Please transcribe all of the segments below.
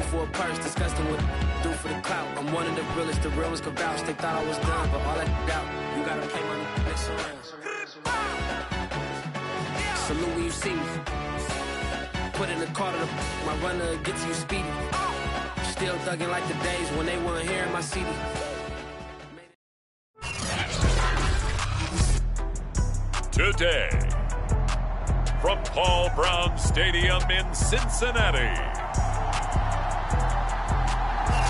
for a purse, disgusting what do for the clout. I'm one of the realest, the real ones can vouch. They thought I was done, but all that out. You gotta play my next round. Salute when you see me. Put in the car to my runner gets you speedy. Still thugging like the days when they weren't hearing my CD. Today, from Paul Brown Stadium in Cincinnati,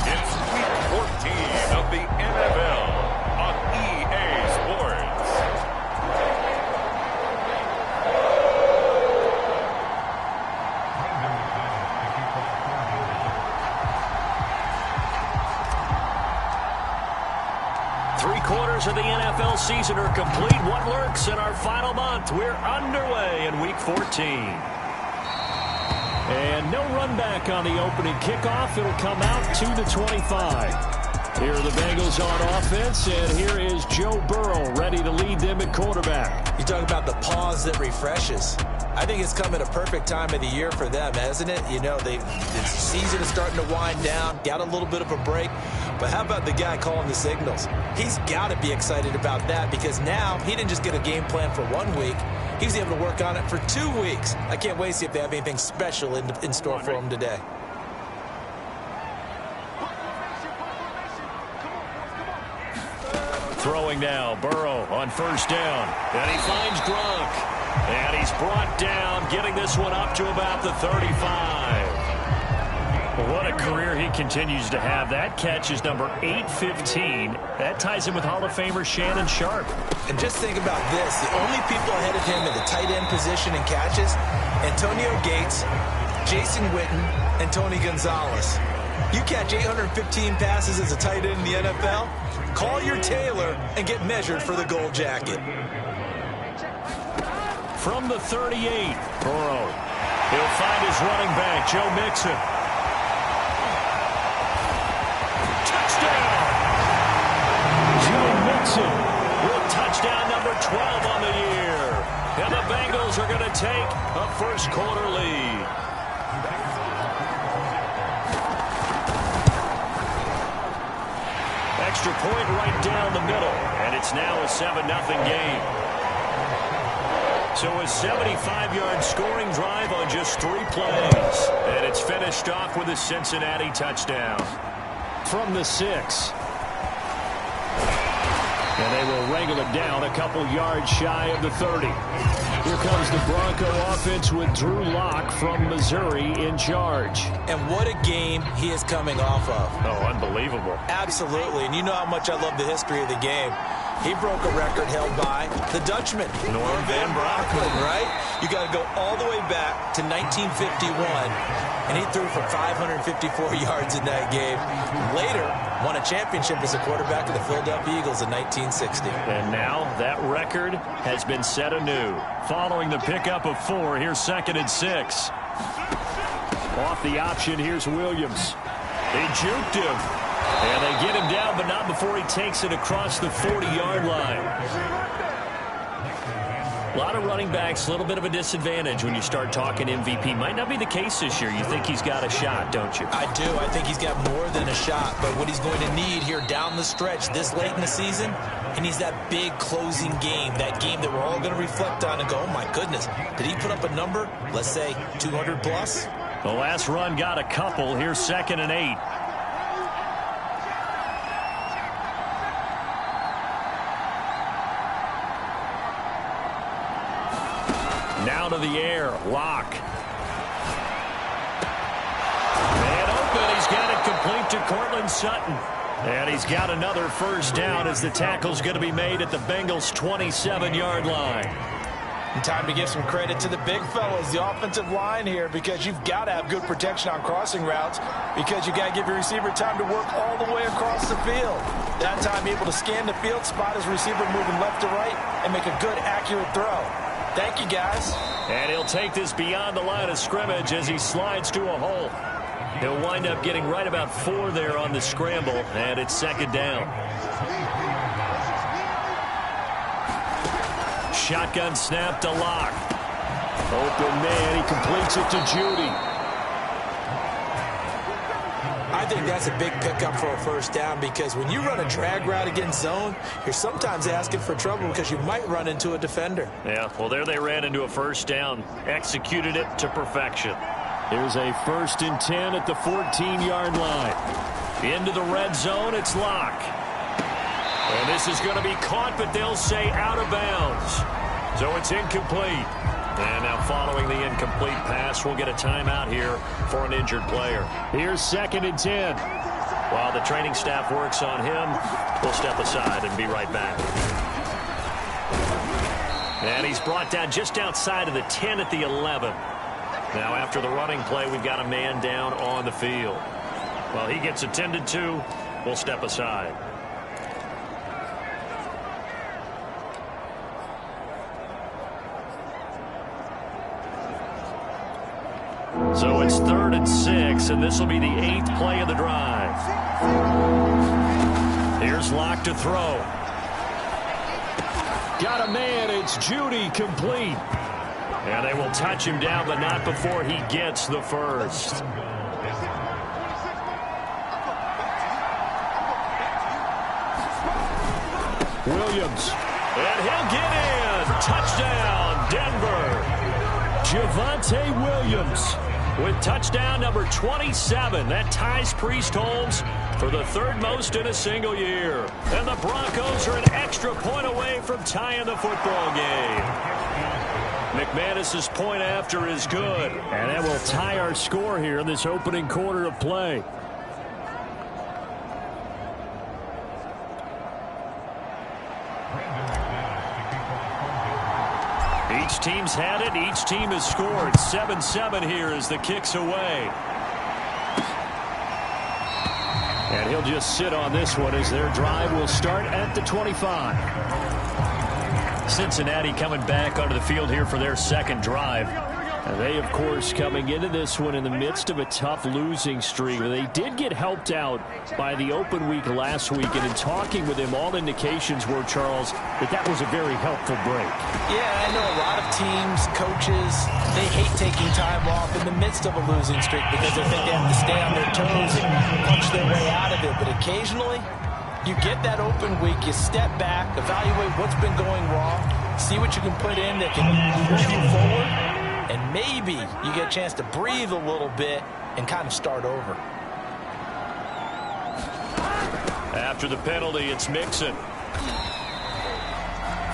it's Week 14 of the NFL on EA Sports. Three-quarters of the NFL season are complete. What lurks in our final month? We're underway in Week 14. And no run back on the opening kickoff. It'll come out to the 25. Here are the Bengals on offense, and here is Joe Burrow ready to lead them at quarterback. You talk about the pause that refreshes. I think it's come at a perfect time of the year for them, hasn't it? You know, the season is starting to wind down, got a little bit of a break. But how about the guy calling the signals? He's got to be excited about that because now he didn't just get a game plan for 1 week. He was able to work on it for 2 weeks. I can't wait to see if they have anything special in store for him today. Throwing now, Burrow on first down. And he finds Gronk. And he's brought down, getting this one up to about the 35. What a career he continues to have. That catch is number 815. That ties him with Hall of Famer Shannon Sharp. And just think about this. The only people ahead of him in the tight end position and catches, Antonio Gates, Jason Witten, and Tony Gonzalez. You catch 815 passes as a tight end in the NFL, call your tailor and get measured for the gold jacket. From the 38, Burrow. He'll find his running back, Joe Mixon. Touchdown! Joe Mixon with touchdown number 12 on the year. And the Bengals are going to take a first quarter lead. Extra point right down the middle. And it's now a 7-0 game. So a 75-yard scoring drive on just 3 plays. And it's finished off with a Cincinnati touchdown. From the 6. And they will wrangle it down a couple yards shy of the 30. Here comes the Bronco offense with Drew Lock from Missouri in charge. And what a game he is coming off of. Oh, unbelievable. Absolutely. And you know how much I love the history of the game. He broke a record held by the Dutchman, Norm Van Brocklin, right? You got to go all the way back to 1951, and he threw for 554 yards in that game. Later, won a championship as a quarterback of the Philadelphia Eagles in 1960. And now that record has been set anew. Following the pickup of 4, here's 2nd and 6. Off the option, here's Williams. They juked him. And they get him down, but not before he takes it across the 40-yard line. A lot of running backs, a little bit of a disadvantage when you start talking MVP. Might not be the case this year. You think he's got a shot, don't you? I do. I think he's got more than a shot. But what he's going to need here down the stretch this late in the season, he needs that big closing game, that game that we're all going to reflect on and go, oh, my goodness, did he put up a number, let's say, 200 plus? The last run got a couple. Here's 2nd and 8. Now to the air, Lock. And open, he's got it complete to Cortland Sutton. And he's got another first down as the tackle's going to be made at the Bengals' 27-yard line. And time to give some credit to the big fellas, the offensive line here, because you've got to have good protection on crossing routes because you got to give your receiver time to work all the way across the field. That time, able to scan the field, spot his receiver moving left to right, and make a good, accurate throw. Thank you, guys. And he'll take this beyond the line of scrimmage as he slides to a hole. He'll wind up getting right about 4 there on the scramble, and it's 2nd down. Shotgun snap to Lock. Open man, he completes it to Judy. I think that's a big pickup for a first down because when you run a drag route against zone, you're sometimes asking for trouble because you might run into a defender. Yeah, well, there they ran into a first down, executed it to perfection. Here's a 1st and 10 at the 14-yard line. Into the red zone, it's Locke. And this is going to be caught, but they'll say out of bounds. So it's incomplete. And now following the incomplete pass, we'll get a timeout here for an injured player. Here's 2nd and 10. While the training staff works on him, we'll step aside and be right back. And he's brought down just outside of the 10 at the 11. Now after the running play, we've got a man down on the field. While he gets attended to, we'll step aside. So it's 3rd and 6, and this will be the 8th play of the drive. Here's Locke to throw. Got a man, it's Judy, complete. And they will touch him down, but not before he gets the first. Williams. And he'll get in. Touchdown, Denver. Javonte Williams with touchdown number 27. That ties Priest Holmes for the 3rd most in a single year. And the Broncos are an extra point away from tying the football game. McManus's point after is good. And that will tie our score here in this opening quarter of play. Each team's had it. Each team has scored. 7-7 here as the kick's away. And he'll just sit on this one as their drive will start at the 25. Cincinnati coming back onto the field here for their 2nd drive. And they, of course, coming into this one in the midst of a tough losing streak. They did get helped out by the open week last week. And in talking with him, all indications were, Charles, that was a very helpful break. Yeah, I know a lot of teams, coaches, they hate taking time off in the midst of a losing streak because they think they have to stay on their toes and punch their way out of it. But occasionally, you get that open week, you step back, evaluate what's been going wrong, see what you can put in that can move you forward, and maybe you get a chance to breathe a little bit and kind of start over. After the penalty, it's Mixon.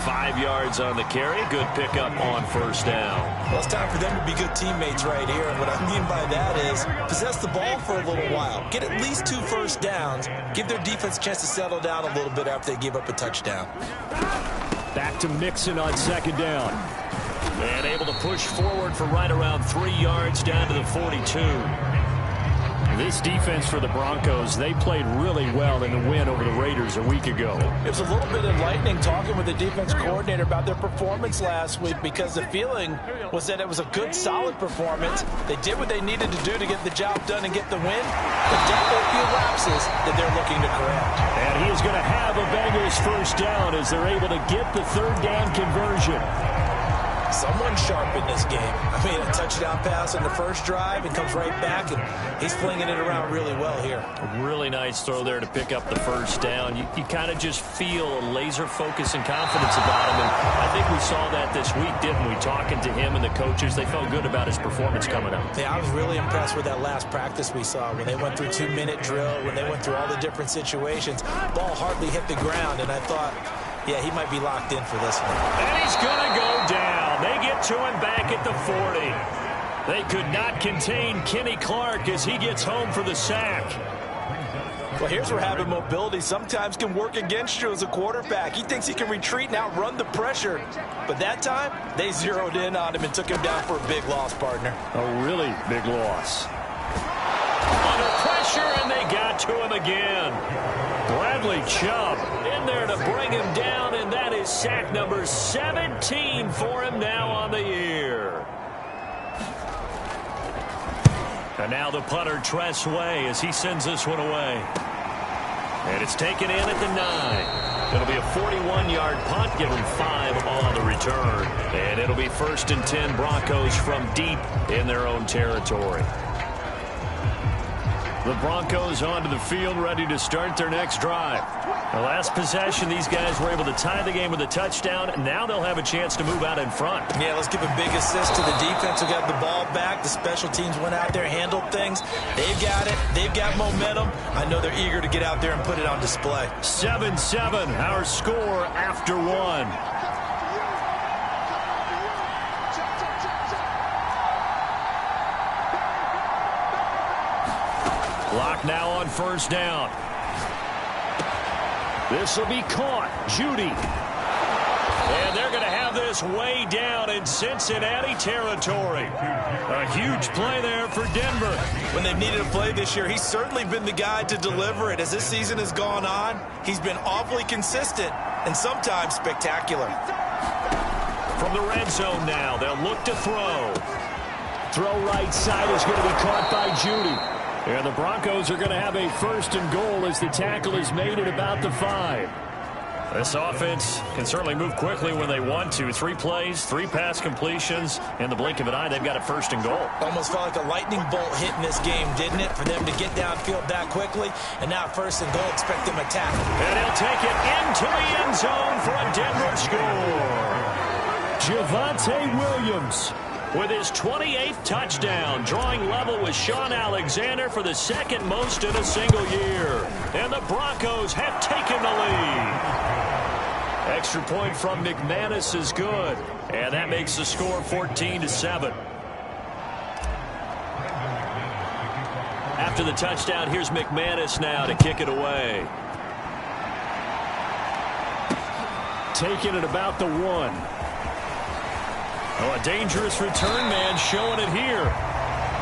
5 yards on the carry. Good pickup on 1st down. Well, it's time for them to be good teammates right here. And what I mean by that is possess the ball for a little while. Get at least 2 first downs. Give their defense a chance to settle down a little bit after they give up a touchdown. Back to Mixon on 2nd down. And able to push forward for right around 3 yards down to the 42. This defense for the Broncos, they played really well in the win over the Raiders a week ago. It was a little bit enlightening talking with the defense coordinator about their performance last week because the feeling was that it was a good, solid performance. They did what they needed to do to get the job done and get the win, but definitely a few lapses that they're looking to correct. And he is going to have a Bengals 1st down as they're able to get the 3rd down conversion. Someone sharp in this game. I mean, a touchdown pass on the 1st drive and comes right back, and he's flinging it around really well here. A really nice throw there to pick up the 1st down. You kind of just feel a laser focus and confidence about him, and I think we saw that this week, didn't we? Talking to him and the coaches, they felt good about his performance coming up. Yeah, I was really impressed with that last practice we saw when they went through 2-minute drill, when they went through all the different situations. Ball hardly hit the ground, and I thought, yeah, he might be locked in for this one. And he's going to go down. They get to him back at the 40. They could not contain Kenny Clark as he gets home for the sack. Well, here's where having mobility sometimes can work against you as a quarterback. He thinks he can retreat and outrun the pressure. But that time, they zeroed in on him and took him down for a big loss, partner. A really big loss. Under pressure, and they got to him again. Bradley Chubb in there to bring him down, and that is sack number 17 for him now on the year. And now the punter, Tress Way, as he sends this one away. And it's taken in at the 9. It'll be a 41-yard punt, give him 5 on the return. And it'll be 1st and 10 Broncos from deep in their own territory. The Broncos onto the field, ready to start their next drive. The last possession, these guys were able to tie the game with a touchdown. Now they'll have a chance to move out in front. Yeah, let's give a big assist to the defense who got the ball back. The special teams went out there, handled things. They've got it. They've got momentum. I know they're eager to get out there and put it on display. 7-7, our score after one. Clock now on first down. This will be caught. Judy. And they're going to have this way down in Cincinnati territory. A huge play there for Denver. When they've needed a play this year, he's certainly been the guy to deliver it. As this season has gone on, he's been awfully consistent and sometimes spectacular. From the red zone now, they'll look to throw. Throw right side is going to be caught by Judy. And the Broncos are going to have a first and goal as the tackle is made at about the 5. This offense can certainly move quickly when they want to. 3 plays, 3 pass completions. In the blink of an eye, they've got a first and goal. Almost felt like a lightning bolt hit in this game, didn't it? For them to get downfield that quickly. And now first and goal, expect them to tackle. And he'll take it into the end zone for a Denver score. Javonte Williams with his 28th touchdown, drawing level with Sean Alexander for the second most in a single year. And the Broncos have taken the lead. Extra point from McManus is good. And that makes the score 14-7. After the touchdown, here's McManus now to kick it away. Taking it about the 1. Oh, a dangerous return man showing it here.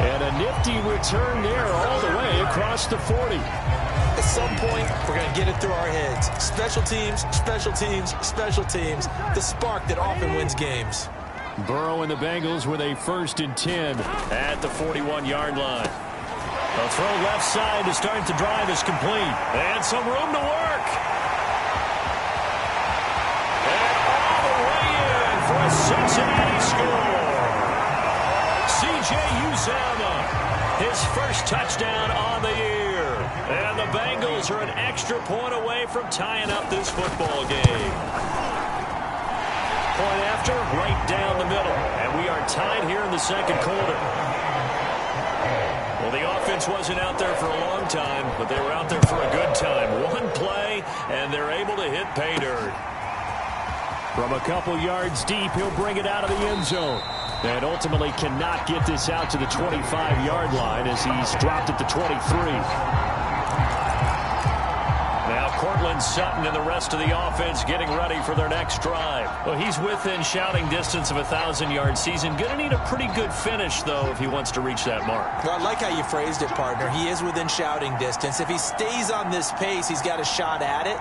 And a nifty return there all the way across the 40. At some point, we're going to get it through our heads. Special teams, special teams, special teams. The spark that often wins games. Burrow and the Bengals with a 1st and 10 at the 41-yard line. A throw left side to start the drive is complete. And some room to work. For a Cincinnati score. C.J. Uzomah, his first touchdown on the year. And the Bengals are an extra point away from tying up this football game. Point after, right down the middle. And we are tied here in the second quarter. Well, the offense wasn't out there for a long time, but they were out there for a good time. One play, and they're able to hit pay dirt. From a couple yards deep, he'll bring it out of the end zone. And ultimately cannot get this out to the 25-yard line as he's dropped at the 23. Now Cortland Sutton and the rest of the offense getting ready for their next drive. Well, he's within shouting distance of a 1,000-yard season. Going to need a pretty good finish, though, if he wants to reach that mark. Well, I like how you phrased it, partner. He is within shouting distance. If he stays on this pace, he's got a shot at it.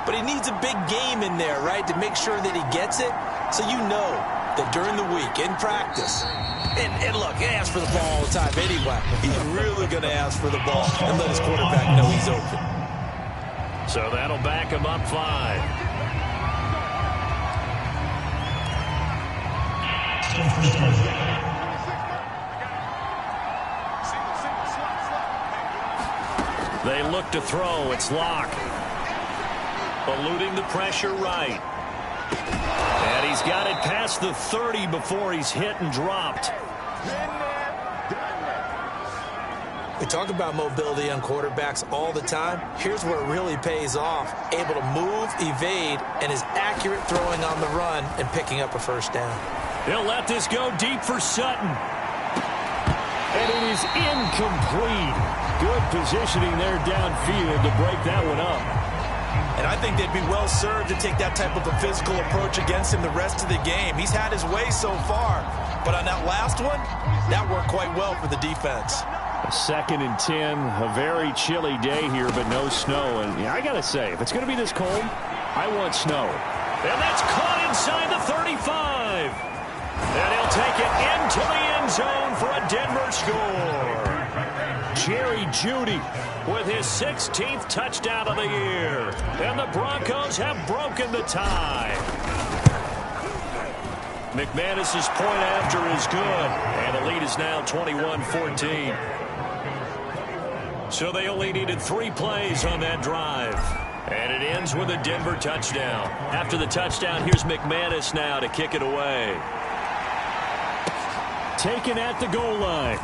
But he needs a big game in there, right, to make sure that he gets it. So you know that during the week, in practice, and look, he asks for the ball all the time anyway. He's really going to ask for the ball and let his quarterback know he's open. So that'll back him up 5. They look to throw. It's locked. Eluding the pressure right. And he's got it past the 30 before he's hit and dropped. We talk about mobility on quarterbacks all the time. Here's where it really pays off. Able to move, evade, and is accurate throwing on the run and picking up a first down. They'll let this go deep for Sutton. And it is incomplete. Good positioning there downfield to break that one up. And I think they'd be well served to take that type of a physical approach against him the rest of the game. He's had his way so far. But on that last one, that worked quite well for the defense. 2nd and 10, a very chilly day here, but no snow. And yeah, I got to say, if it's going to be this cold, I want snow. And that's caught inside the 35. And he'll take it into the end zone for a Denver score. Jerry Jeudy with his 16th touchdown of the year. And the Broncos have broken the tie. McManus's point after is good. And the lead is now 21-14. So they only needed 3 plays on that drive. And it ends with a Denver touchdown. After the touchdown, here's McManus now to kick it away. Taken at the goal line.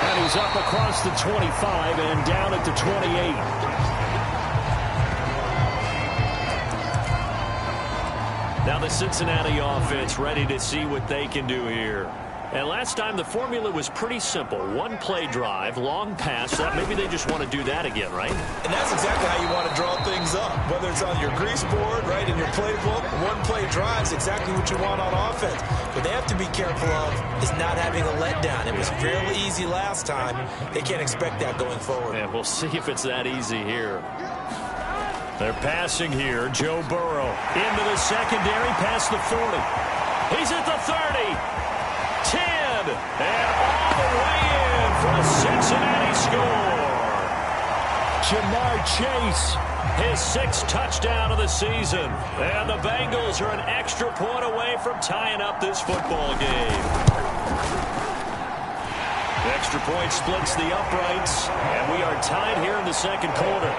And he's up across the 25 and down at the 28. Now the Cincinnati offense ready to see what they can do here. And last time the formula was pretty simple. 1-play drive, long pass. Maybe they just want to do that again, right? And that's exactly how you want to draw things up. Whether it's on your grease board, right, in your playbook, 1-play drive is exactly what you want on offense. What they have to be careful of is not having a letdown. It was fairly easy last time. They can't expect that going forward. And we'll see if it's that easy here. They're passing here. Joe Burrow into the secondary past the 40. He's at the 30. 10, and all the way in for a Cincinnati score. Jamar Chase, his 6th touchdown of the season. And the Bengals are an extra point away from tying up this football game. The extra point splits the uprights, and we are tied here in the second quarter.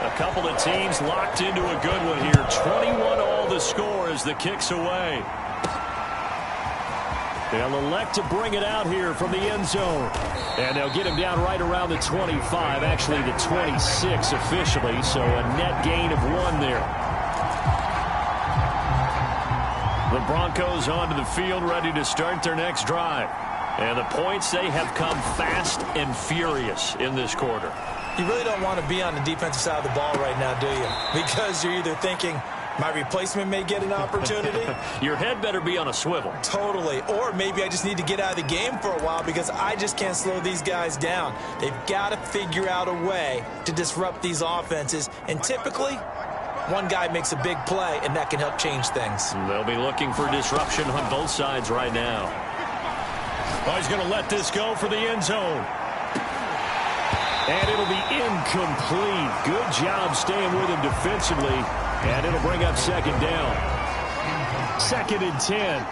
A couple of teams locked into a good one here. 21-all the score as the kick's away. They'll elect to bring it out here from the end zone. And they'll get him down right around the 25, actually the 26 officially, so a net gain of 1 there. The Broncos onto the field ready to start their next drive. And the points, they have come fast and furious in this quarter. You really don't want to be on the defensive side of the ball right now, do you? Because you're either thinking, my replacement may get an opportunity. Your head better be on a swivel. Totally. Or maybe I just need to get out of the game for a while because I just can't slow these guys down. They've got to figure out a way to disrupt these offenses. And typically, one guy makes a big play, and that can help change things. They'll be looking for disruption on both sides right now. Oh, he's going to let this go for the end zone. And it'll be incomplete. Good job staying with him defensively. And it'll bring up second down. 2nd and 10.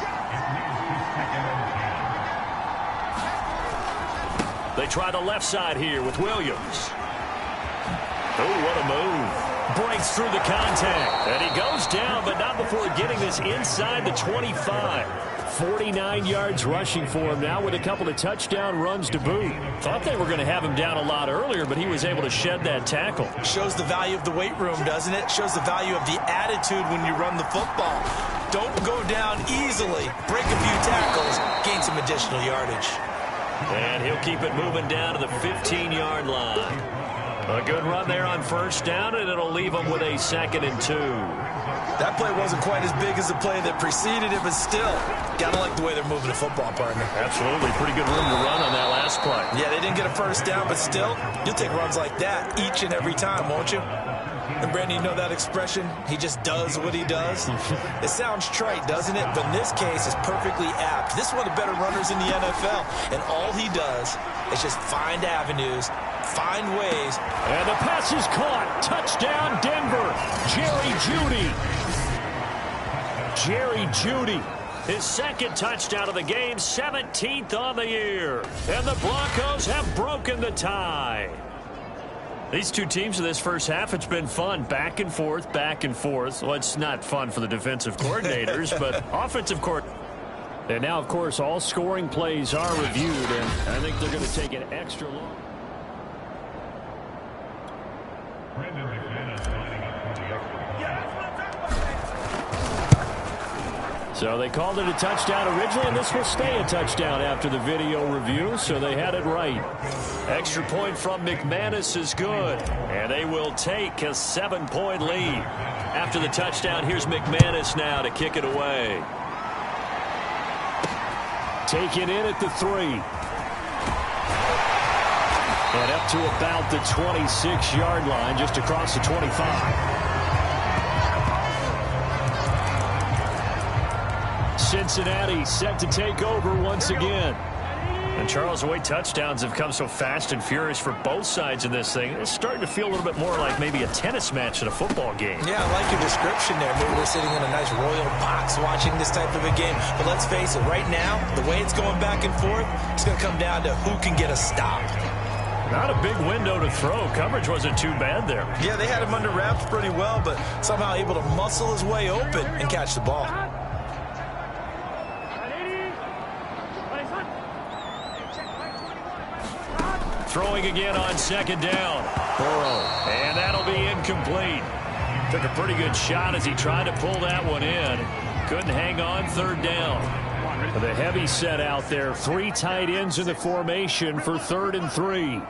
They try the left side here with Williams. Oh, what a move. Breaks through the contact. And he goes down, but not before getting this inside the 25. 49 yards rushing for him now with a couple of touchdown runs to boot. Thought they were going to have him down a lot earlier, but he was able to shed that tackle. Shows the value of the weight room, doesn't it? Shows the value of the attitude when you run the football. Don't go down easily. Break a few tackles. Gain some additional yardage. And he'll keep it moving down to the 15-yard line. A good run there on first down, and it'll leave him with a 2nd and 2. That play wasn't quite as big as the play that preceded it, but still, gotta like the way they're moving the football, partner. Absolutely. Pretty good room to run on that last play. Yeah, they didn't get a first down, but still, you'll take runs like that each and every time, won't you? And, Brandon, you know that expression? He just does what he does? It sounds trite, doesn't it? But in this case, it's perfectly apt. This is one of the better runners in the NFL, and all he does is just find avenues, find ways. And the pass is caught. Touchdown, Denver. Jerry Jeudy. Jerry Jeudy. His 2nd touchdown of the game, 17th on the year. And the Broncos have broken the tie. These two teams in this first half, it's been fun. Back and forth, back and forth. Well, it's not fun for the defensive coordinators, but offensive court. And now, of course, all scoring plays are reviewed, and I think they're going to take an extra look. So they called it a touchdown originally, and this will stay a touchdown after the video review, so they had it right. Extra point from McManus is good, and they will take a 7-point lead. After the touchdown, here's McManus now to kick it away. Taken in at the 3. And up to about the 26-yard line, just across the 25. Cincinnati set to take over once again. And Charles, the way touchdowns have come so fast and furious for both sides in this thing, it's starting to feel a little bit more like maybe a tennis match in a football game. Yeah, I like your description there. Maybe we're sitting in a nice royal box watching this type of a game. But let's face it, right now, the way it's going back and forth, it's going to come down to who can get a stop. Not a big window to throw. Coverage wasn't too bad there. Yeah, they had him under wraps pretty well, but somehow able to muscle his way open and catch the ball. Throwing again on second down. Burrow. And that'll be incomplete. Took a pretty good shot as he tried to pull that one in. Couldn't hang on third down. With a heavy set out there. 3 tight ends in the formation for 3rd and 3.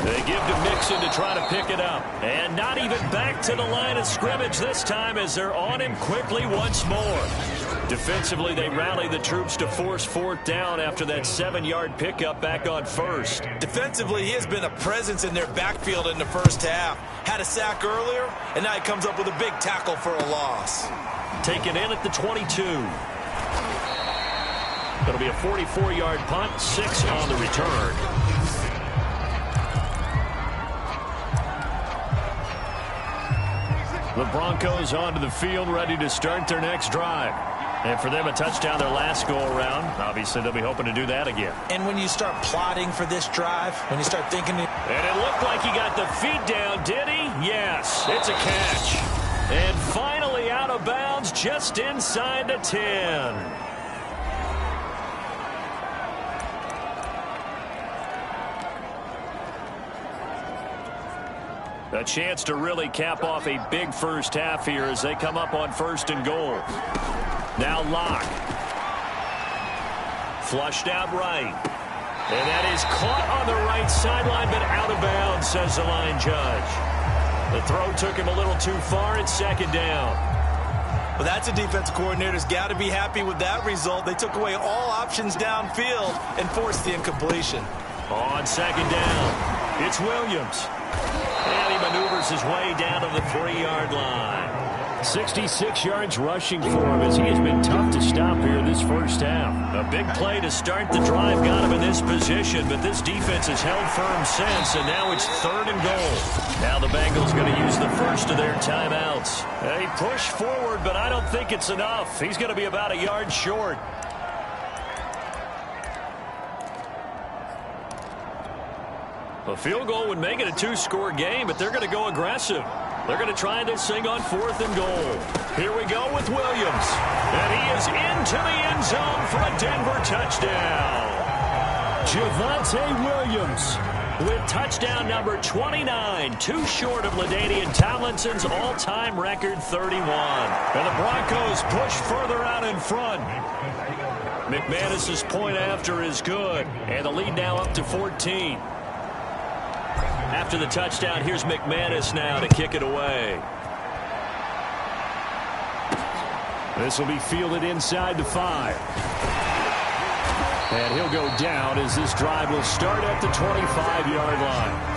They give to Mixon to try to pick it up. And not even back to the line of scrimmage this time as they're on him quickly once more. Defensively, they rally the troops to force 4th down after that 7-yard pickup back on 1st. Defensively, he has been a presence in their backfield in the first half. Had a sack earlier, and now he comes up with a big tackle for a loss. Taken in at the 22. It'll be a 44-yard punt, 6 on the return. The Broncos onto the field, ready to start their next drive. And for them, a touchdown their last go-around. Obviously, they'll be hoping to do that again. And when you start plotting for this drive, when you start thinking... And it looked like he got the feet down, did he? Yes, it's a catch. And finally out of bounds, just inside the 10. A chance to really cap off a big first half here as they come up on 1st and goal. Now Locke. Flushed out right. And that is caught on the right sideline, but out of bounds, says the line judge. The throw took him a little too far at 2nd down. Well, that's a defensive coordinator's got to be happy with that result. They took away all options downfield and forced the incompletion. On 2nd down, it's Williams. And he maneuvers his way down to the 3-yard line. 66 yards rushing for him as he has been tough to stop here this first half. A big play to start the drive got him in this position, but this defense has held firm since, and now it's 3rd and goal. Now the Bengals going to use the first of their timeouts. They push forward, but I don't think it's enough. He's going to be about a yard short. A field goal would make it a 2-score game, but they're going to go aggressive. They're going to try this thing on 4th and goal. Here we go with Williams. And he is into the end zone for a Denver touchdown. Javonte Williams with touchdown number 29, too short of LaDainian Tomlinson's all-time record 31. And the Broncos push further out in front. McManus's point after is good. And the lead now up to 14. After the touchdown, here's McManus now to kick it away. This will be fielded inside the 5. And he'll go down as this drive will start at the 25-yard line.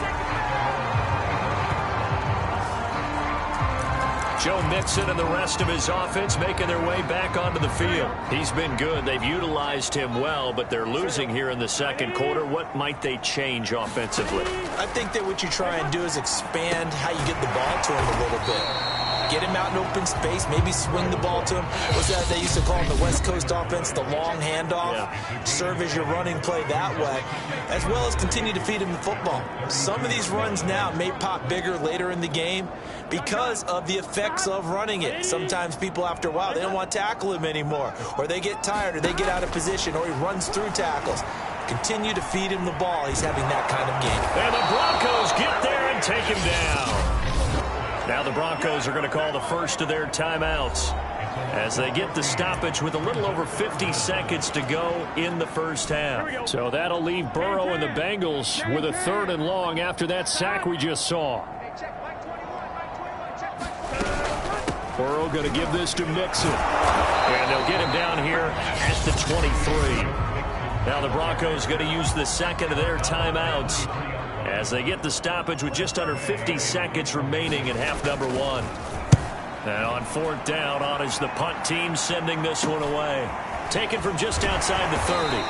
Joe Mixon and the rest of his offense making their way back onto the field. He's been good. They've utilized him well, but they're losing here in the 2nd quarter. What might they change offensively? I think that what you try and do is expand how you get the ball to him a little bit. Get him out in open space, maybe swing the ball to him. What's that they used to call in the West Coast offense, the long handoff? Yeah. Serve as your running play that way, as well as continue to feed him the football. Some of these runs now may pop bigger later in the game because of the effects of running it. Sometimes people, after a while, they don't want to tackle him anymore, or they get tired, or they get out of position, or he runs through tackles. Continue to feed him the ball. He's having that kind of game. And the Broncos get there and take him down. Now the Broncos are going to call the first of their timeouts as they get the stoppage with a little over 50 seconds to go in the first half. So that'll leave Burrow and the Bengals with a 3rd and long after that sack we just saw. Burrow going to give this to Mixon. And they'll get him down here at the 23. Now the Broncos going to use the 2nd of their timeouts as they get the stoppage with just under 50 seconds remaining in half number 1. And on 4th down, on is the punt team sending this one away. taken from just outside the 30.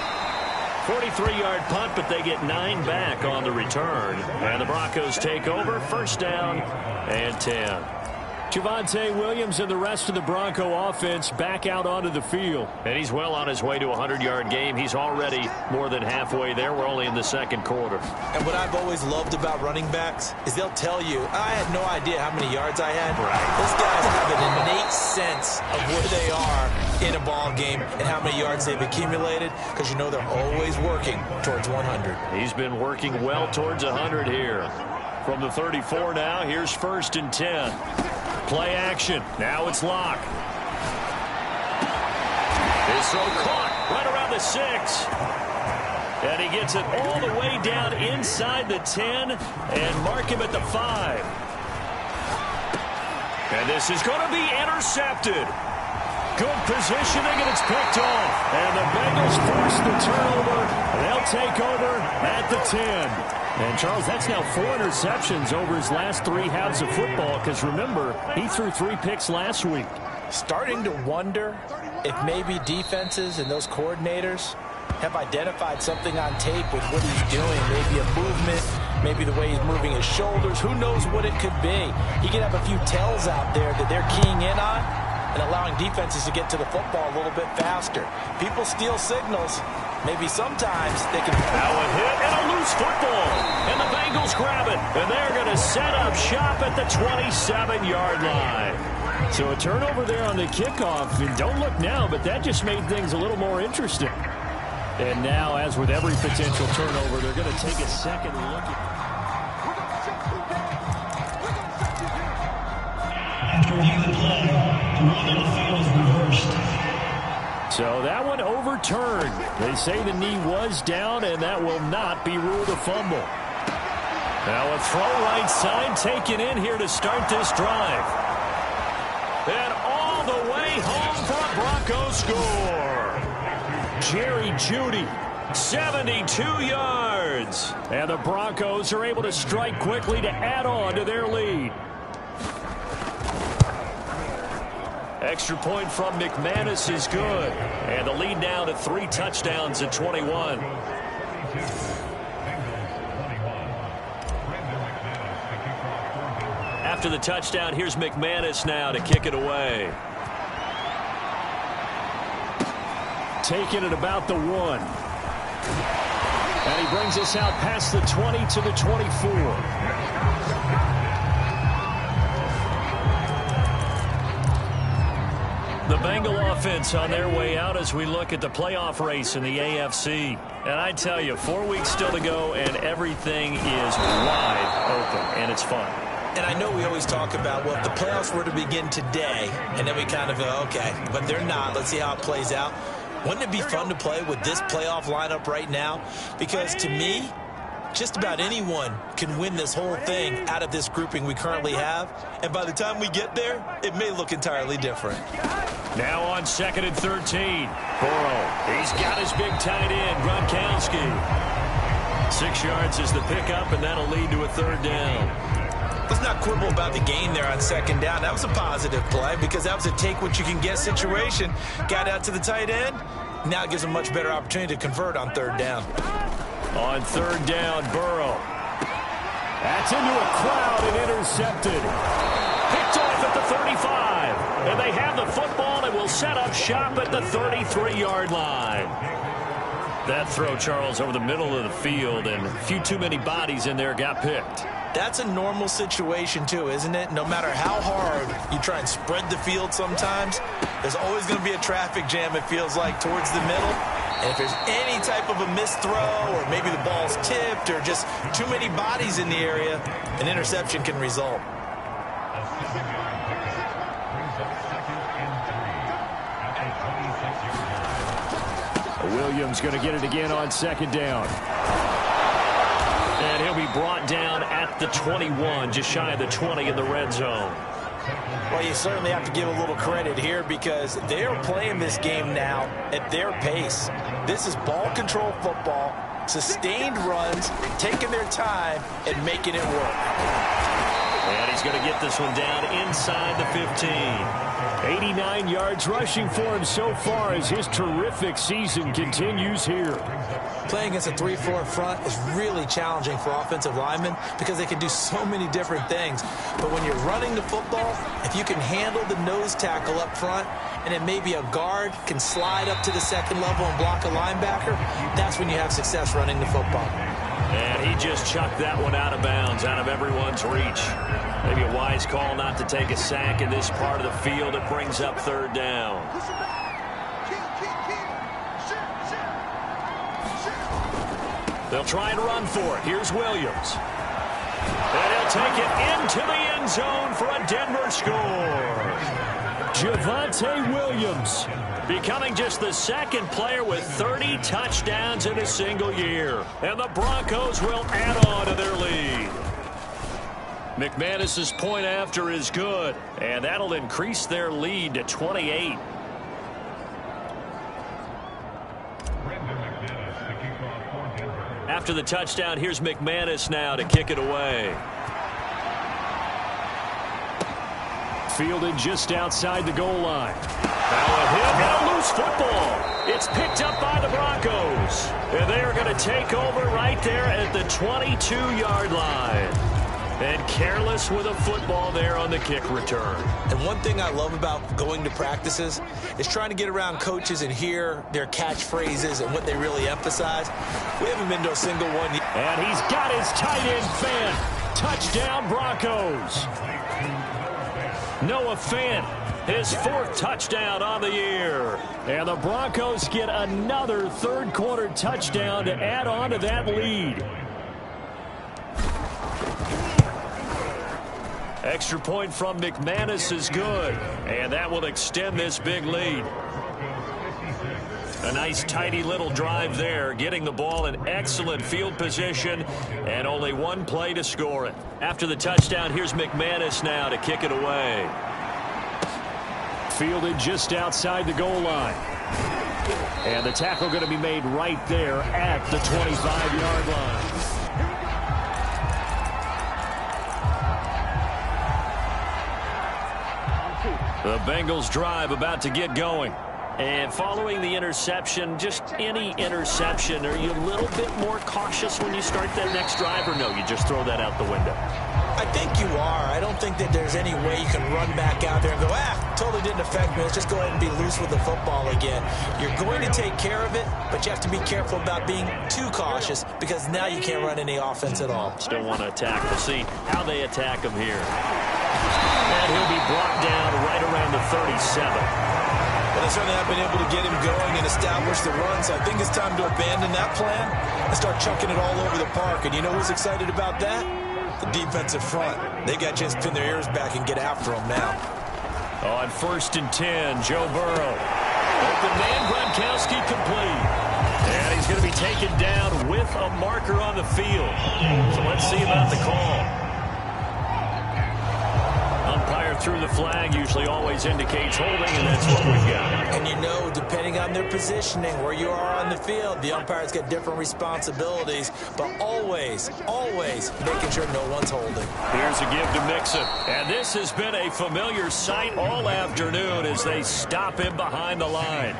43-yard punt, but they get 9 back on the return. And the Broncos take over, first down and 10. Javonte Williams and the rest of the Bronco offense back out onto the field. And he's well on his way to a 100-yard game. He's already more than halfway there. We're only in the second quarter. And what I've always loved about running backs is they'll tell you, I had no idea how many yards I had. Right. Those guys have an innate sense of where they are in a ball game and how many yards they've accumulated, because you know they're always working towards 100. He's been working well towards 100 here. From the 34 now, here's first and 10. Play action. Now it's Locke. His throw caught right around the 6. And he gets it all the way down inside the 10 and mark him at the 5. And this is going to be intercepted. Good positioning, and it's picked off. And the Bengals force the turnover. They'll take over at the 10. And, Charles, that's now 4 interceptions over his last 3 halves of football, because, remember, he threw 3 picks last week. Starting to wonder if maybe defenses and those coordinators have identified something on tape with what he's doing. Maybe a movement, maybe the way he's moving his shoulders. Who knows what it could be? He could have a few tells out there that they're keying in on and allowing defenses to get to the football a little bit faster. People steal signals. Maybe sometimes they can... Now a hit and a loose football. And the Bengals grab it. And they're going to set up shop at the 27-yard line. So a turnover there on the kickoff. And don't look now, but that just made things a little more interesting. And now, as with every potential turnover, they're going to take a second look at... After reviewing the play, the rule on the field is reversed. So that one overturned. They say the knee was down, and that will not be ruled a fumble. Now a throw right side taken in here to start this drive. And all the way home for a Broncos score. Jerry Jeudy, 72 yards. And the Broncos are able to strike quickly to add on to their lead. Extra point from McManus is good. And the lead now to 3 touchdowns at 21. After the touchdown, here's McManus now to kick it away. Taking it about the 1. And he brings us out past the 20 to the 24. The Bengal offense on their way out as we look at the playoff race in the AFC. And I tell you, 4 weeks still to go, and everything is wide open, and it's fun. And I know we always talk about, well, if the playoffs were to begin today, and then we kind of go, okay, but they're not. Let's see how it plays out. Wouldn't it be fun to play with this playoff lineup right now? Because to me, just about anyone can win this whole thing out of this grouping we currently have. And by the time we get there, it may look entirely different. Now on 2nd and 13. Burrow. He's got his big tight end, Gronkowski. 6 yards is the pickup, and that'll lead to a 3rd down. Let's not quibble about the gain there on 2nd down. That was a positive play because that was a take-what-you-can-get situation. Got out to the tight end. Now it gives a much better opportunity to convert on 3rd down. On 3rd down, Burrow. That's into a crowd and intercepted. Picked off at the 35. And they have the football and will set up shop at the 33-yard line. That throw, Charles, over the middle of the field, and a few too many bodies in there got picked. That's a normal situation, too, isn't it? No matter how hard you try and spread the field sometimes, there's always going to be a traffic jam, it feels like, towards the middle. And if there's any type of a missed throw, or maybe the ball's tipped, or just too many bodies in the area, an interception can result. Williams going to get it again on 2nd down. And he'll be brought down at the 21, just shy of the 20 in the red zone. Well, you certainly have to give a little credit here because they are playing this game now at their pace. This is ball control football, sustained runs, taking their time and making it work. And he's going to get this one down inside the 15. 89 yards rushing for him so far as his terrific season continues here. Playing against a 3-4 front is really challenging for offensive linemen because they can do so many different things. But when you're running the football, if you can handle the nose tackle up front, and then maybe a guard can slide up to the second level and block a linebacker, that's when you have success running the football. And he just chucked that one out of bounds, out of everyone's reach. Maybe a wise call not to take a sack in this part of the field. It brings up third down. They'll try and run for it. Here's Williams. And he'll take it into the end zone for a Denver score. Javonte Williams, becoming just the second player with 30 touchdowns in a single year. And the Broncos will add on to their lead. McManus's point after is good, and that'll increase their lead to 28. After the touchdown, here's McManus now to kick it away. fielded just outside the goal line. Now a hit and a loose football. It's picked up by the Broncos. And they are going to take over right there at the 22-yard line. And careless with a football there on the kick return. And one thing I love about going to practices is trying to get around coaches and hear their catchphrases and what they really emphasize. We haven't been to a single one yet. And he's got his tight end Fant. Touchdown Broncos. Noah Fant, his fourth touchdown on the year. And the Broncos get another third-quarter touchdown to add on to that lead. Extra point from McManus is good, and that will extend this big lead. A nice, tidy little drive there, getting the ball in excellent field position, and only one play to score it. After the touchdown, here's McManus now to kick it away. Fielded just outside the goal line. And the tackle going to be made right there at the 25-yard line. The Bengals drive about to get going. And following the interception, just any interception, are you a little bit more cautious when you start that next drive, or no, you just throw that out the window? I think you are. I don't think that there's any way you can run back out there and go, totally didn't affect me. Let's just go ahead and be loose with the football again. You're going to take care of it, but you have to be careful about being too cautious because now you can't run any offense at all. Still want to attack. We'll see how they attack him here. And he'll be brought down right around the 37. But they certainly have been able to get him going and establish the run, so I think it's time to abandon that plan and start chucking it all over the park. And you know who's excited about that? The defensive front. They got a chance to pin their ears back and get after him now. On 1st and 10, Joe Burrow. Open man, Gronkowski complete. And he's going to be taken down with a marker on the field. So let's see about the call. Umpire through the flag usually always indicates holding, and that's what we've got. And you know, depending on their positioning, where you are on the field, the umpires get different responsibilities, but always making sure no one's holding. Here's a give to Mixon. And this has been a familiar sight all afternoon as they stop him behind the line.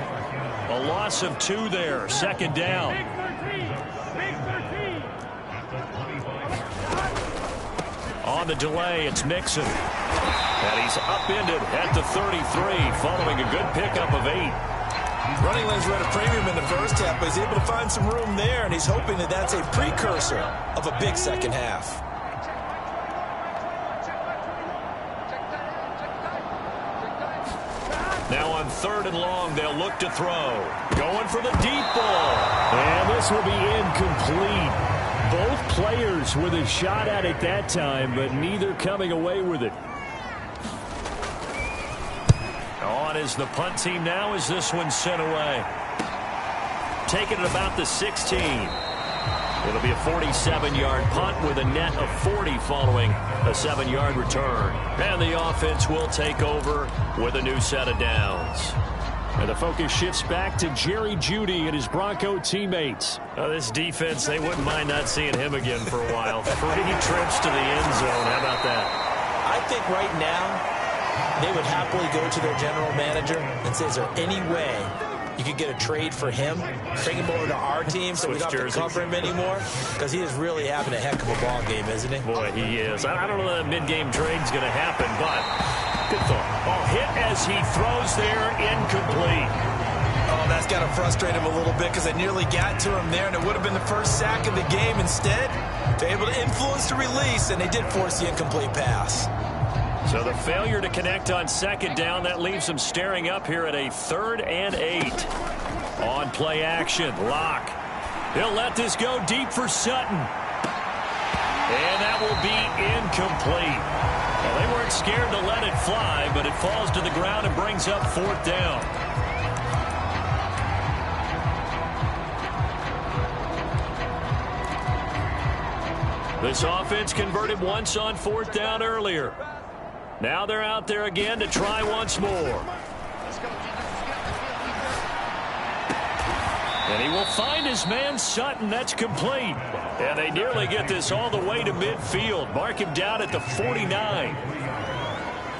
A loss of 2 there, 2nd down. On the delay, it's Mixon. And he's upended at the 33 following a good pickup of 8. Running lanes were at a premium in the first half, but he's able to find some room there, and he's hoping that that's a precursor of a big second half. Now on 3rd and long, they'll look to throw. Going for the deep ball. And this will be incomplete. Both players with a shot at it that time, but neither coming away with it. On is the punt team now as this one's sent away. Taking it about the 16. It'll be a 47-yard punt with a net of 40 following a 7-yard return. And the offense will take over with a new set of downs. And the focus shifts back to Jerry Jeudy and his Bronco teammates. This defense, they wouldn't mind not seeing him again for a while. 3 trips to the end zone. How about that? think right now they would happily go to their general manager and say, is there any way you could get a trade for him, bring him over to our team so we don't have to cover him anymore? Because he is really having a heck of a ball game, isn't he? Boy, he is. I don't know that mid-game trade's going to happen, but good thought. Oh, hit as he throws there, incomplete. Oh, that's got to frustrate him a little bit because they nearly got to him there, and it would have been the first sack of the game. Instead, they're able to influence the release, and they did force the incomplete pass. So the failure to connect on second down, that leaves them staring up here at a 3rd and 8. On play action, Locke. He'll let this go deep for Sutton. And that will be incomplete. Well, they weren't scared to let it fly, but it falls to the ground and brings up 4th down. This offense converted once on 4th down earlier. Now they're out there again to try once more. And he will find his man Sutton. That's complete. And they nearly get this all the way to midfield. Mark him down at the 49.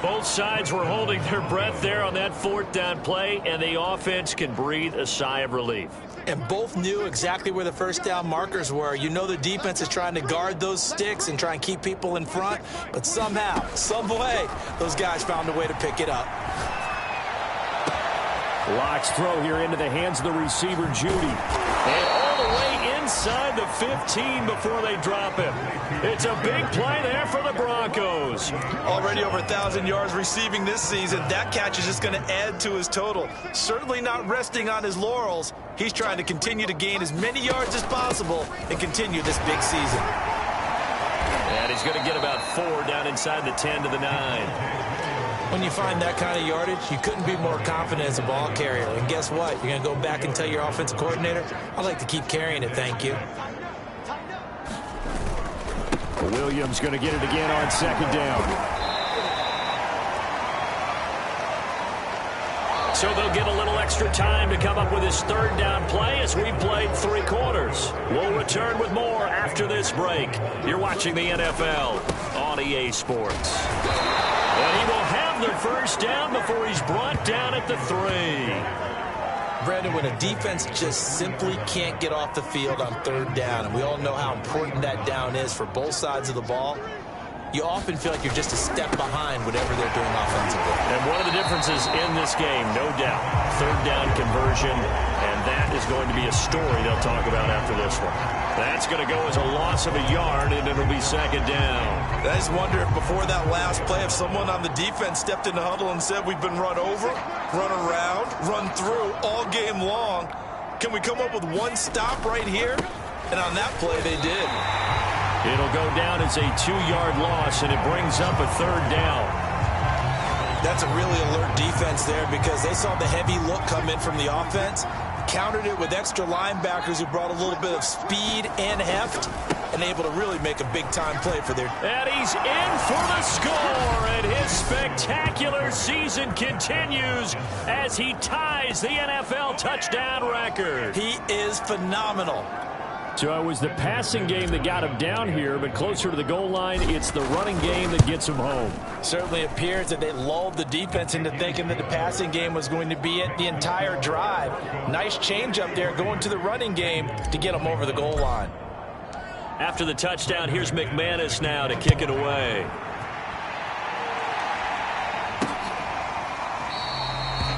Both sides were holding their breath there on that 4th down play, and the offense can breathe a sigh of relief. And both knew exactly where the first down markers were. You know the defense is trying to guard those sticks and try and keep people in front, but somehow, some way, those guys found a way to pick it up. Locke's throw here into the hands of the receiver, Judy. And all the way inside the 15 before they drop him. It's a big play there for the Broncos. Already over 1,000 yards receiving this season. That catch is just going to add to his total. Certainly not resting on his laurels. He's trying to continue to gain as many yards as possible and continue this big season. And he's going to get about 4 down inside the 10 to the 9. When you find that kind of yardage, you couldn't be more confident as a ball carrier. And guess what? You're going to go back and tell your offensive coordinator, I'd like to keep carrying it, thank you. Williams going to get it again on 2nd down. So they'll get a little extra time to come up with his 3rd down play as we've played 3 quarters. We'll return with more after this break. You're watching the NFL on EA Sports. And he will have the first down before he's brought down at the 3. Brandon, when a defense just simply can't get off the field on 3rd down, and we all know how important that down is for both sides of the ball, you often feel like you're just a step behind whatever they're doing offensively. And one of the differences in this game, no doubt, 3rd down conversion, and that is going to be a story they'll talk about after this one. That's going to go as a loss of a yard, and it'll be 2nd down. I just wonder if before that last play, if someone on the defense stepped in the huddle and said, we've been run over, run around, run through all game long. Can we come up with one stop right here? And on that play, they did. It'll go down as a 2-yard loss, and it brings up a 3rd down. That's a really alert defense there because they saw the heavy look come in from the offense, countered it with extra linebackers who brought a little bit of speed and heft, and able to really make a big-time play for their... And he's in for the score, and his spectacular season continues as he ties the NFL touchdown record. He is phenomenal. So it was the passing game that got him down here, but closer to the goal line, it's the running game that gets him home. Certainly appears that they lulled the defense into thinking that the passing game was going to be it the entire drive. Nice change up there going to the running game to get him over the goal line. After the touchdown, here's McManus now to kick it away.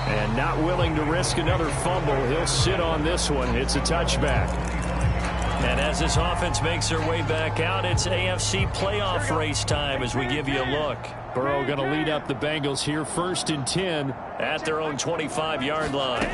And not willing to risk another fumble, he'll sit on this one. It's a touchback. And as this offense makes their way back out, it's AFC playoff race time as we give you a look. Burrow going to lead up the Bengals here 1st and 10 at their own 25-yard line.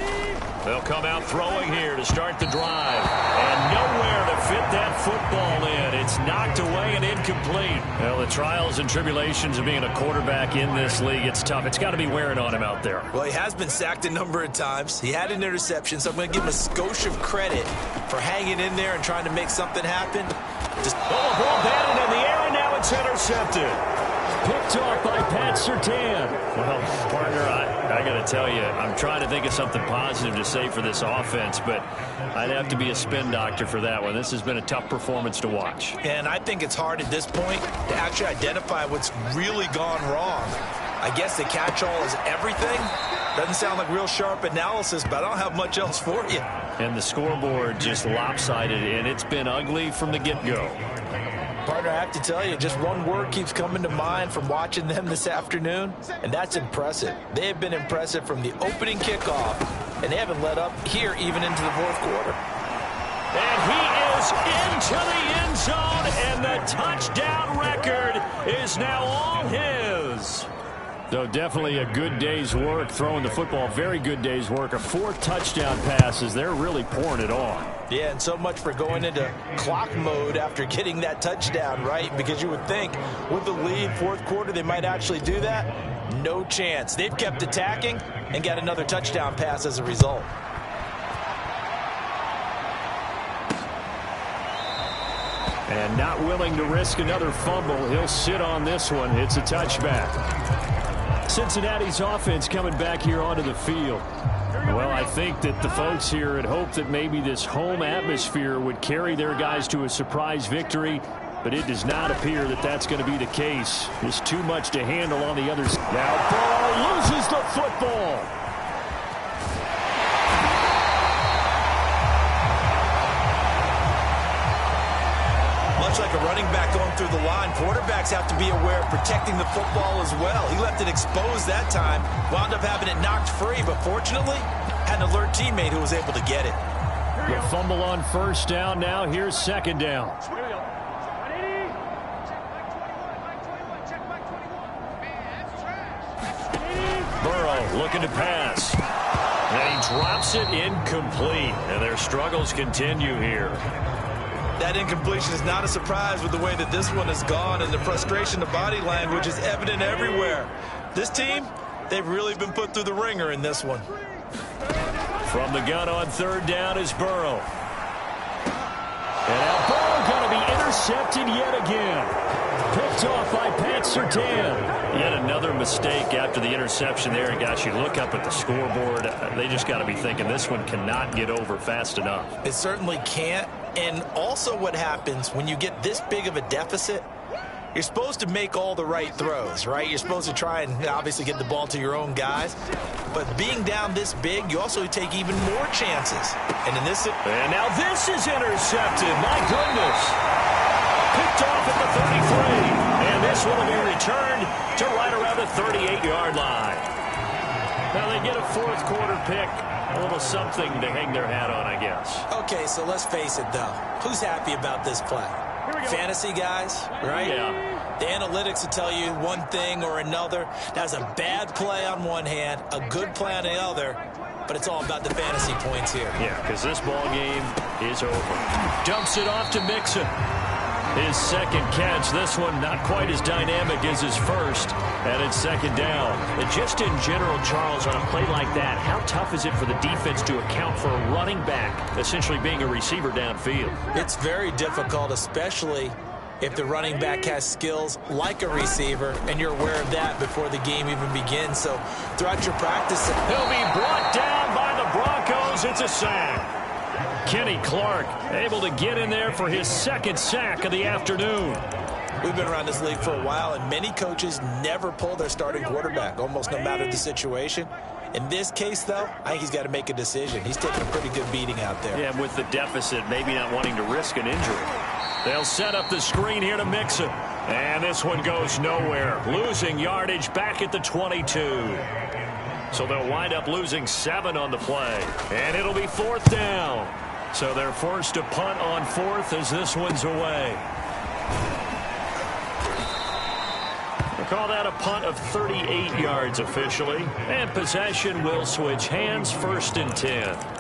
They'll come out throwing here to start the drive. And nowhere to fit that football in. It's knocked away and incomplete. Well, the trials and tribulations of being a quarterback in this league, it's tough. It's got to be wearing on him out there. Well, he has been sacked a number of times. He had an interception, so I'm going to give him a skosh of credit for hanging in there and trying to make something happen. Just ball batted in the air, and now it's intercepted. Picked off by Pat Surtain. Well, partner, I got to tell you, I'm trying to think of something positive to say for this offense, but I'd have to be a spin doctor for that one. This has been a tough performance to watch. And I think it's hard at this point to actually identify what's really gone wrong. I guess the catch-all is everything. Doesn't sound like real sharp analysis, but I don't have much else for you. And the scoreboard just lopsided, and it's been ugly from the get-go. Partner, I have to tell you, just one word keeps coming to mind from watching them this afternoon, and that's impressive. They have been impressive from the opening kickoff, and they haven't let up here even into the fourth quarter. And he is into the end zone, and the touchdown record is now all his. So definitely a good day's work throwing the football. Very good day's work. 4 touchdown passes. They're really pouring it on. Yeah, and so much for going into clock mode after getting that touchdown, right? Because you would think with the lead, fourth quarter, they might actually do that. No chance. They've kept attacking and got another touchdown pass as a result. And not willing to risk another fumble. He'll sit on this one. It's a touchback. Cincinnati's offense coming back here onto the field. Well, I think that the folks here had hoped that maybe this home atmosphere would carry their guys to a surprise victory, but it does not appear that that's going to be the case. There's too much to handle on the other side. Now Burrow loses the football. Much like a running back going through the line, quarterbacks have to be aware of protecting the football as well. He left it exposed that time, wound up having it knocked free, but fortunately, had an alert teammate who was able to get it. The fumble on first down. Now here's second down. Burrow looking to pass. And he drops it incomplete. And their struggles continue here. That incompletion is not a surprise with the way that this one has gone, and the frustration, the body language is evident everywhere. This team, they've really been put through the ringer in this one. From the gun on third down is Burrow. And now Burrow going to be intercepted yet again. Picked off by Pat Surtain. Yet another mistake after the interception there. And gosh, you look up at the scoreboard, they just got to be thinking this one cannot get over fast enough. It certainly can't. And also what happens when you get this big of a deficit, you're supposed to make all the right throws, right? You're supposed to try and obviously get the ball to your own guys. But being down this big, you also take even more chances. And in this... And now this is intercepted. My goodness. Picked off at the 33. And this one will be returned to right around the 38-yard line. Now they get a fourth quarter pick. A little something to hang their hat on, I guess. Okay, so let's face it, though. Who's happy about this play? Fantasy guys, right? Yeah. The analytics will tell you one thing or another. That's a bad play on one hand, a good play on the other, but it's all about the fantasy points here. Yeah, because this ball game is over. Dumps it off to Mixon. His second catch. This one not quite as dynamic as his first. And it's second down. And just in general, Charles, on a play like that, how tough is it for the defense to account for a running back essentially being a receiver downfield? It's very difficult, especially if the running back has skills like a receiver, and you're aware of that before the game even begins. So throughout your practice... He'll be brought down by the Broncos. It's a sack. Kenny Clark able to get in there for his second sack of the afternoon. We've been around this league for a while, and many coaches never pull their starting quarterback, almost no matter the situation. In this case, though, I think he's got to make a decision. He's taking a pretty good beating out there. Yeah, with the deficit, maybe not wanting to risk an injury. They'll set up the screen here to Mixon. And this one goes nowhere. Losing yardage back at the 22. So they'll wind up losing 7 on the play. And it'll be fourth down. So they're forced to punt on fourth as this one's away. We'll call that a punt of 38 yards officially. And possession will switch hands, 1st and 10.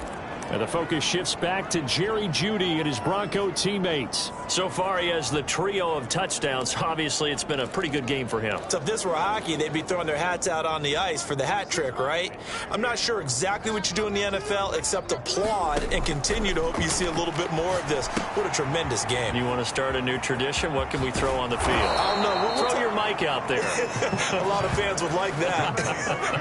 And the focus shifts back to Jerry Jeudy and his Bronco teammates. So far, he has the trio of touchdowns. Obviously, it's been a pretty good game for him. So if this were hockey, they'd be throwing their hats out on the ice for the hat trick, right? I'm not sure exactly what you do in the NFL except applaud and continue to hope you see a little bit more of this. What a tremendous game. You want to start a new tradition? What can we throw on the field? I don't know. Throw your mic mic out there. A lot of fans would like that.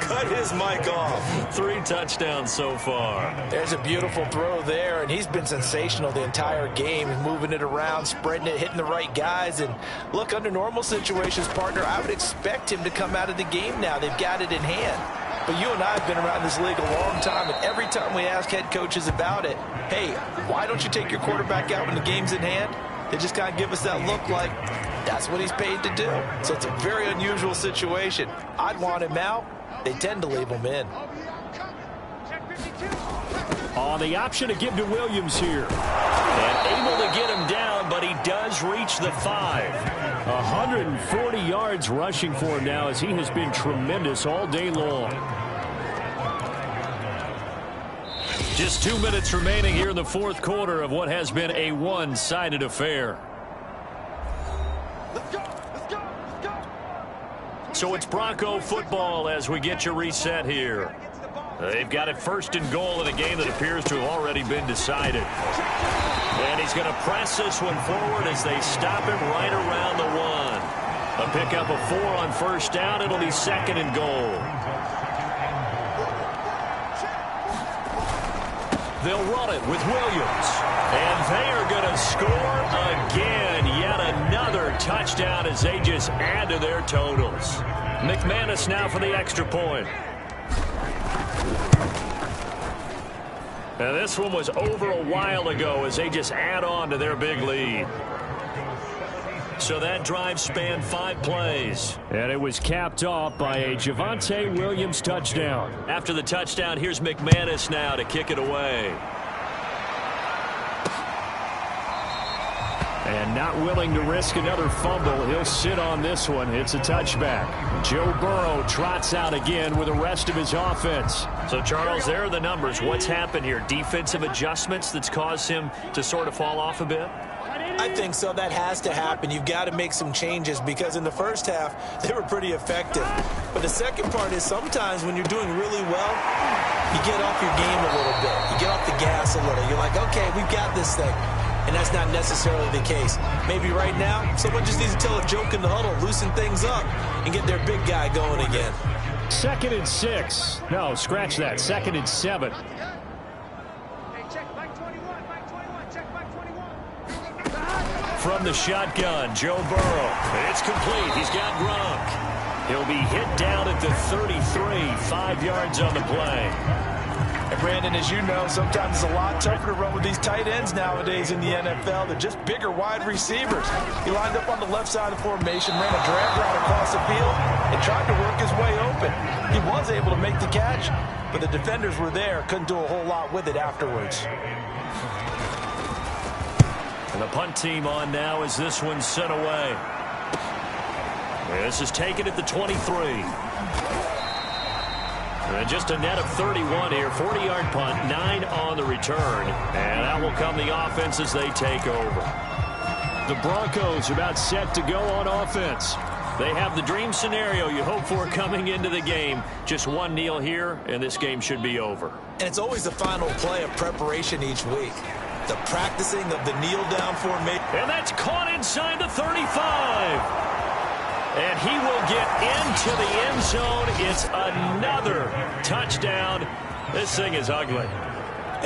Cut his mic off. 3 touchdowns so far. There's a beautiful throw there, and he's been sensational the entire game, moving it around, spreading it, hitting the right guys. And look, under normal situations, partner, I would expect him to come out of the game now. They've got it in hand. But you and I have been around this league a long time, and every time we ask head coaches about it, hey, why don't you take your quarterback out when the game's in hand? They just kind of give us that look like that's what he's paid to do. So it's a very unusual situation. I'd want him out. They tend to leave him in. On the option to give to Williams here. And able to get him down, but he does reach the 5. 140 yards rushing for him now as he has been tremendous all day long. Just 2 minutes remaining here in the fourth quarter of what has been a one-sided affair. So it's Bronco football as we get you reset here. They've got it 1st and goal in a game that appears to have already been decided. And he's going to press this one forward as they stop him right around the 1. A pickup of 4 on 1st down. It'll be 2nd and goal. They'll run it with Williams. And they are going to score again. Yet another touchdown as they just add to their totals. McManus now for the extra point. Now this one was over a while ago as they just add on to their big lead. So that drive spanned 5 plays. And it was capped off by a Javonte Williams touchdown. After the touchdown, here's McManus now to kick it away. And not willing to risk another fumble, he'll sit on this one. It's a touchback. Joe Burrow trots out again with the rest of his offense. So, Charles, there are the numbers. What's happened here? Defensive adjustments that's caused him to sort of fall off a bit? I think so. That has to happen. You've got to make some changes because in the first half, they were pretty effective. But the second part is sometimes when you're doing really well, you get off your game a little bit. You get off the gas a little. You're like, okay, we've got this thing. And that's not necessarily the case. Maybe right now, someone just needs to tell a joke in the huddle, loosen things up, and get their big guy going again. 2nd and 6. No, scratch that. 2nd and 7. From the shotgun, Joe Burrow. It's complete. He's got Gronk. He'll be hit down at the 33. 5 yards on the play. And Brandon, as you know, sometimes it's a lot tougher to run with these tight ends nowadays in the NFL. They're just bigger wide receivers. He lined up on the left side of the formation, ran a drag route across the field, and tried to work his way open. He was able to make the catch, but the defenders were there. Couldn't do a whole lot with it afterwards. And the punt team on now as this one's sent away. This is taken at the 23. And just a net of 31 here. 40-yard punt, 9 on the return. And out will come the offense as they take over. The Broncos about set to go on offense. They have the dream scenario you hope for coming into the game. Just one kneel here, and this game should be over. And it's always the final play of preparation each week. The practicing of the kneel-down formation. And that's caught inside the 35. And he will get into the end zone. It's another touchdown. This thing is ugly.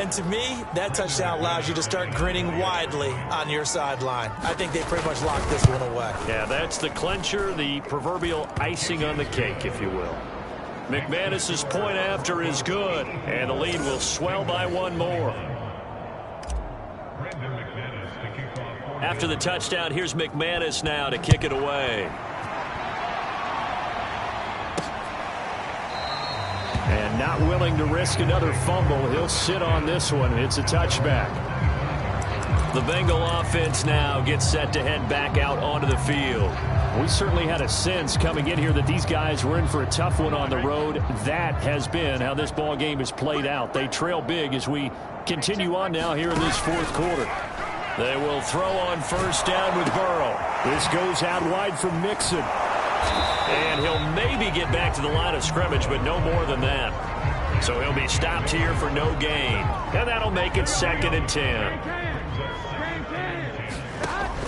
And to me, that touchdown allows you to start grinning widely on your sideline. I think they pretty much locked this one away. Yeah, that's the clincher, the proverbial icing on the cake, if you will. McManus's point after is good, and the lead will swell by 1 more. After the touchdown, here's McManus now to kick it away. And not willing to risk another fumble, he'll sit on this one. It's a touchback. The Bengal offense now gets set to head back out onto the field. We certainly had a sense coming in here that these guys were in for a tough one on the road. That has been how this ball game has played out. They trail big as we continue on now here in this fourth quarter. They will throw on 1st down with Burrow. This goes out wide from Mixon. And he'll maybe get back to the line of scrimmage, but no more than that. So he'll be stopped here for no gain. And that'll make it 2nd and 10.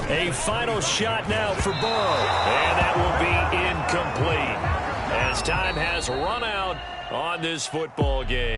A final shot now for Burrow. And that will be time has run out on this football game.